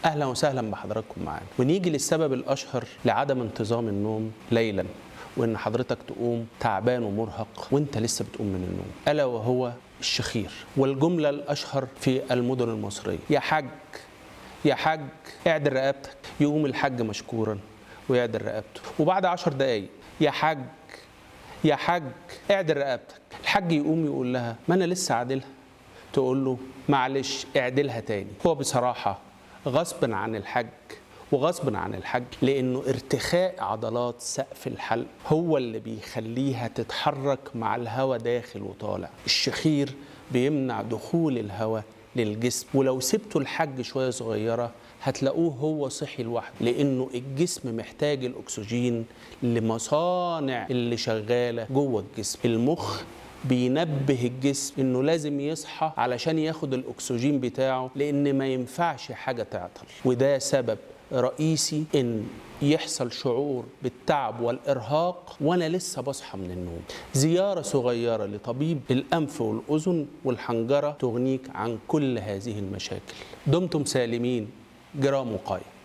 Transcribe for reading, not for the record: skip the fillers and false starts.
أهلا وسهلا بحضراتكم معانا، ونيجي للسبب الأشهر لعدم انتظام النوم ليلا، وإن حضرتك تقوم تعبان ومرهق وإنت لسه بتقوم من النوم، ألا وهو الشخير. والجملة الأشهر في المدن المصرية: يا حاج يا حاج اعدل رقبتك. يقوم الحاج مشكورا ويعدل رقبته، وبعد 10 دقايق: يا حاج يا حاج اعدل رقبتك. الحاج يقوم يقول لها: ما أنا لسه عادلها. تقول له: معلش اعدلها تاني. هو بصراحة غصب عن الحاج وغصب عن الحاج، لأنه ارتخاء عضلات سقف الحلق هو اللي بيخليها تتحرك مع الهواء داخل وطالع. الشخير بيمنع دخول الهواء للجسم، ولو سبته الحج شوية صغيرة هتلاقوه هو صحي لوحده، لأنه الجسم محتاج الأكسجين لمصانع اللي شغالة جوه الجسم. المخ بينبه الجسم انه لازم يصحى علشان ياخد الاكسجين بتاعه، لان ما ينفعش حاجه تعطل. وده سبب رئيسي ان يحصل شعور بالتعب والارهاق وانا لسه بصحى من النوم. زياره صغيره لطبيب الانف والاذن والحنجره تغنيك عن كل هذه المشاكل. دمتم سالمين. جرام وقايه.